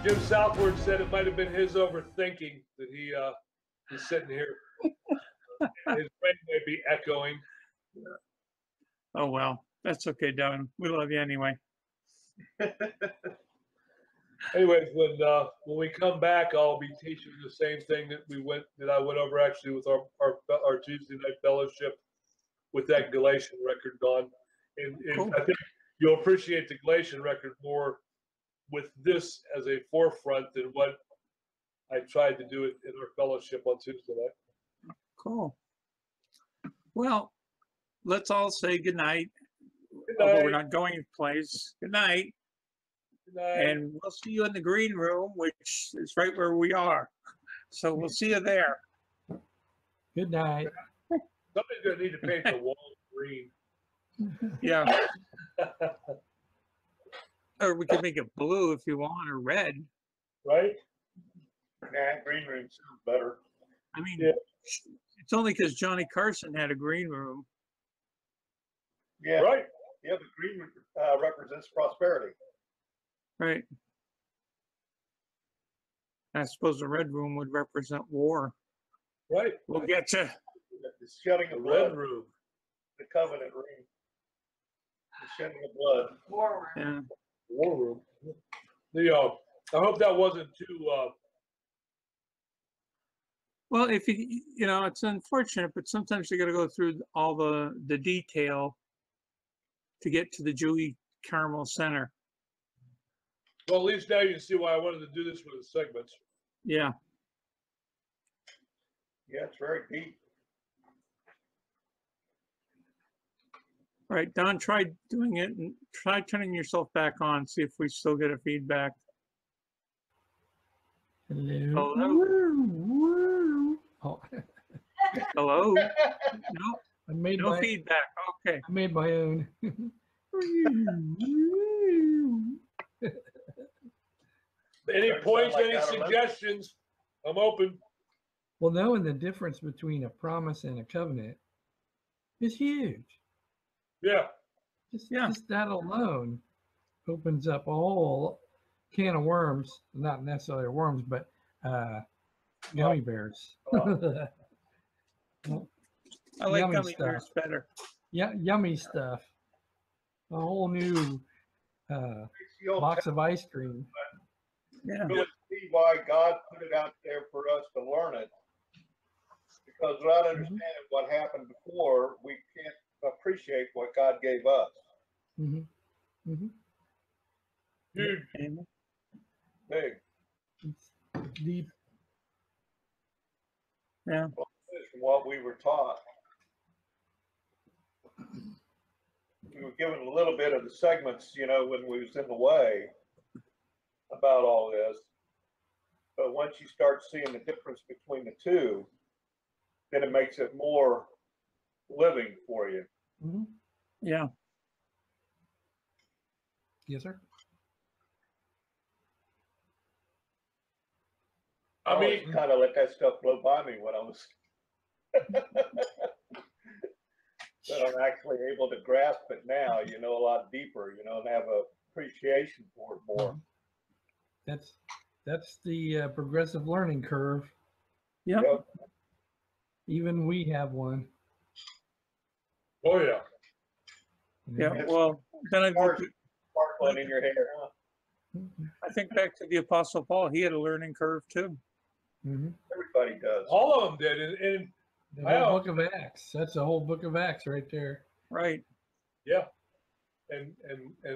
Jim Southward said it might have been his overthinking that he's sitting here. His brain may be echoing. Oh, well, that's okay, Devin. We love you anyway. Anyways, when we come back, I'll be teaching the same thing that I went over actually with our Tuesday night fellowship with that Galatian record, Don. And Cool. I think you'll appreciate the Galatian record more with this as a forefront than what I tried to do it in our fellowship on Tuesday night. Cool. Well, let's all say good night. Good night. Although we're not going to place. Good night. Good night. And we'll see you in the green room, which is right where we are. So we'll see you there. Good night. Somebody's going to need to paint the walls green. Yeah. Or we could make it blue if you want, or red. Right? Nah, green room sounds better. I mean, Yeah. it's only because Johnny Carson had a green room. Yeah, Right. yeah, but green represents prosperity. Right. I suppose the red room would represent war. Right. We'll get you. The shedding The of red blood, room. the covenant ring. The shedding of blood. Yeah. War room. I hope that wasn't too. Well, if it's unfortunate, but sometimes you got to go through all the detail to get to the Dewey Carmel Center. Well, at least now you can see why I wanted to do this with the segments. Yeah. Yeah, it's very deep. All right, Don, try doing it and try turning yourself back on. See if we still get a feedback. Hello. Hello. Oh, Hello. No, I made no my feedback. Okay. I made my own. Any Doesn't points, sound like any that, Alex. suggestions? I'm open. Well, knowing the difference between a promise and a covenant is huge. Yeah. Just that alone opens up a whole can of worms. Not necessarily worms, but gummy bears. I like Yummy gummy stuff. bears better. Yeah, yummy stuff. A whole new You'll box of ice cream. Yeah. really see why God put it out there for us to learn it. Because without understanding what happened before, we can't appreciate what God gave us. Mm-hmm. Mm-hmm. Huge. Big. It's deep. Yeah. From what we were taught. We were given a little bit of the segments, when we was in the way about all this. But once you start seeing the difference between the two, then it makes it more living for you. Mm-hmm. Yeah. Yes, sir. I mean, kind of let that stuff blow by me when I was but I'm actually able to grasp it now, a lot deeper, and have a appreciation for it more. That's the progressive learning curve. Yep. Yep. Even we have one. oh yeah. Yeah. Well, then I Sparkling in your hair, huh? think back to the Apostle Paul. He had a learning curve too. Mm-hmm. Everybody does. All of them did, and The whole book of Acts. That's the whole book of Acts right there. Right. yeah, and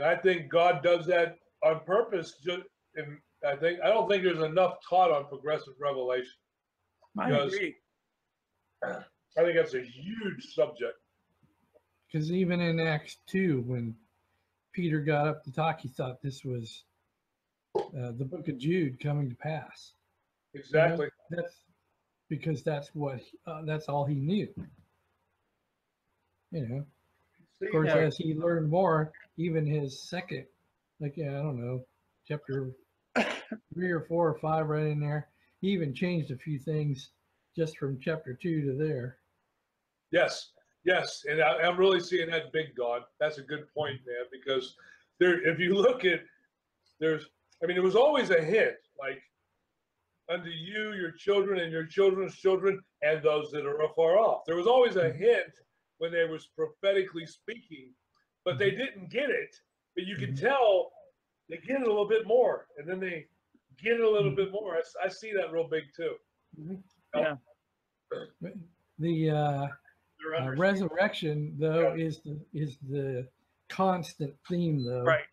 I think God does that on purpose. And I don't think there's enough taught on progressive revelation. I Because- agree. I think that's a huge subject. Because even in Acts 2, when Peter got up to talk, he thought this was the book of Jude coming to pass. Exactly. That's because that's all he knew. See, Of course, Yeah. as he learned more, even his second, I don't know, chapter 3 or 4 or 5 right in there, he even changed a few things just from chapter 2 to there. Yes, and I'm really seeing that big, Don. That's a good point, man, because if you look at, there's I mean, there was always a hint, like, unto you, your children, and your children's children, and those that are afar off. There was always a hint when they was prophetically speaking, but they didn't get it. But you can tell they get it a little bit more, and then they get it a little bit more. I see that real big too. Yeah. The They're understanding. resurrection, though, is the constant theme, though, Right.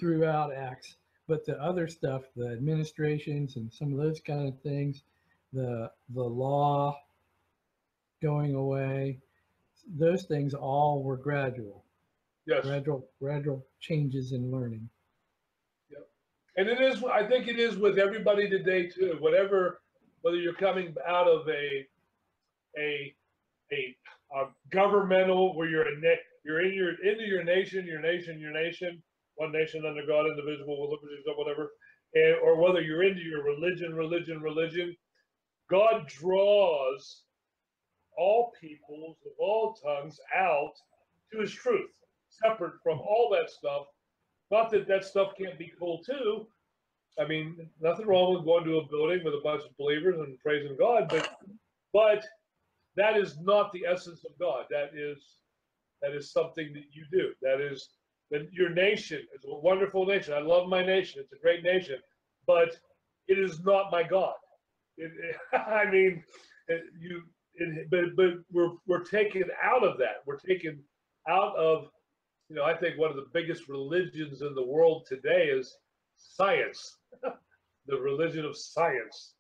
throughout Acts. But the other stuff, the administrations and some of those kind of things, the law going away, those things all were gradual, Yes. gradual changes in learning. And it is, I think it is with everybody today too. Whatever, whether you're coming out of a governmental where you're into your nation, one nation under God, indivisible with liberty or whatever, and or whether you're into your religion, God draws all peoples of all tongues out to His truth, separate from all that stuff. Not that that stuff can't be cool too. I mean, nothing wrong with going to a building with a bunch of believers and praising God, but that is not the essence of God. That is something that you do. That is that your nation is a wonderful nation. I love my nation. It's a great nation, but it is not my God. I mean, but we're taken out of that. We're taken out of. You know, I think one of the biggest religions in the world today is science, the religion of science.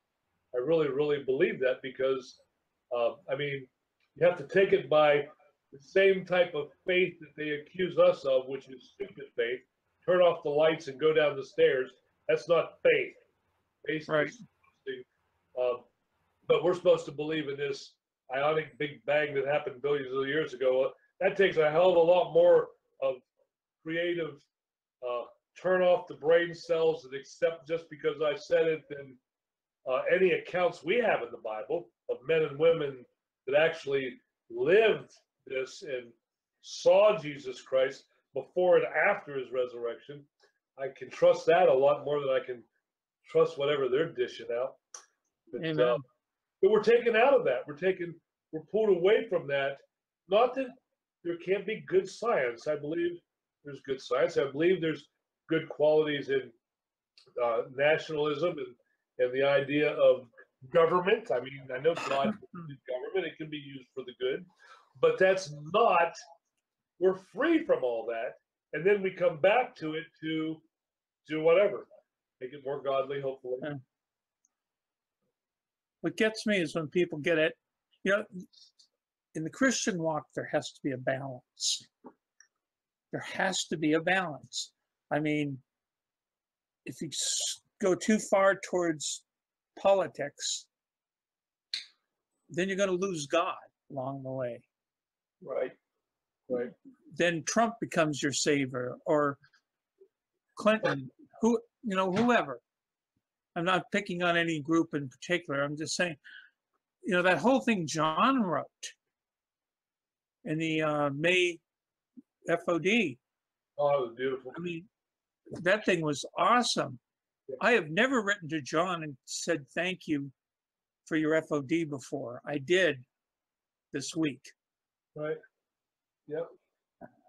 I really, really believe that because, I mean, you have to take it by the same type of faith that they accuse us of, which is stupid faith. Turn off the lights and go down the stairs. That's not faith. Faith Right. is but we're supposed to believe in this ionic big bang that happened billions of years ago. That takes a hell of a lot more of creative turn off the brain cells and accept just because I said it than any accounts we have in the Bible of men and women that actually lived this and saw Jesus Christ before and after His resurrection. I can trust that a lot more than I can trust whatever they're dishing out. But, Amen. but we're taken out of that. We're pulled away from that. Not that there can't be good science. I believe there's good science. I believe there's good qualities in nationalism and the idea of government. I mean, I know God is government. It can be used for the good, but that's not, we're free from all that. And then we come back to it to do whatever, make it more godly, hopefully. Yeah. What gets me is when people get it, you know, in the Christian walk, there has to be a balance. There has to be a balance. I mean, if you go too far towards politics, then you're going to lose God along the way. Right. Right. Then Trump becomes your savior, or Clinton, whoever. I'm not picking on any group in particular. I'm just saying, you know, that whole thing John wrote in the May FOD. Oh, it was beautiful. I mean, that thing was awesome. Yeah. I have never written to John and said thank you for your FOD before. I did this week. Right. Yep.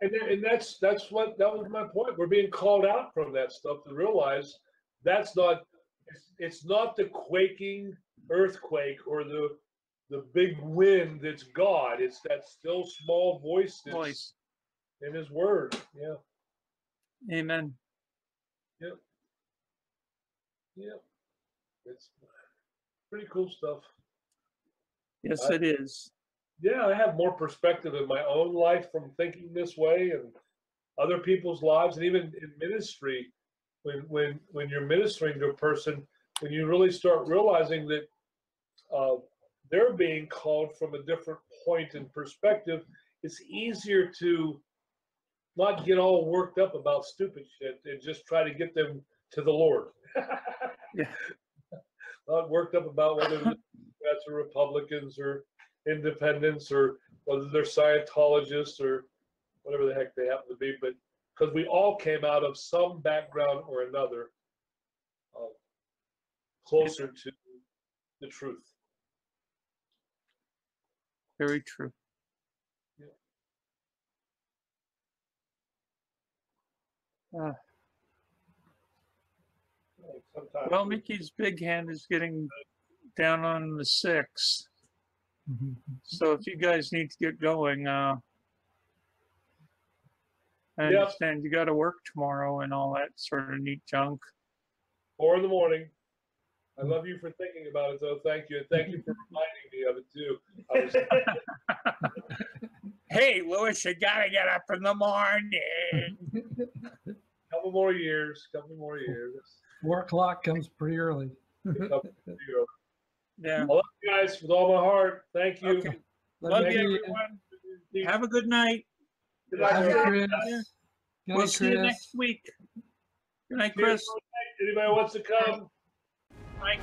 And that was my point. We're being called out from that stuff to realize that's not, it's not the quaking earthquake or the big wind that's God. It's that still small voice that's in His Word. Yeah. Amen. Yep. Yep. It's pretty cool stuff. Yes, it is. Yeah, I have more perspective in my own life from thinking this way and other people's lives, and even in ministry, when you're ministering to a person, when you really start realizing that they're being called from a different point and perspective, it's easier to not get all worked up about stupid shit and just try to get them to the Lord. Yeah. Not worked up about whether they're Democrats or Republicans or independents or whether they're Scientologists or whatever the heck they happen to be, but because we all came out of some background or another closer to the truth. Very true. Sometimes Well, Mickey's big hand is getting down on the 6. Mhm. So if you guys need to get going, I Yep. understand you got to work tomorrow and all that sort of neat junk. 4 in the morning. I love you for thinking about it, though. Thank you. And thank you for reminding me of it, too. I was, Hey, Louis, you got to get up in the morning. couple more years. 4 o'clock comes pretty early. Couple more years. Yeah. I love you guys with all my heart. Thank you. Okay. Love Love you, you, Ian. everyone. Have a good night. Good night, Love you, sir. Chris. Yeah. Good We'll night, see you Chris. next week. Good night, Cheers. Chris. Anybody wants to come? Bye.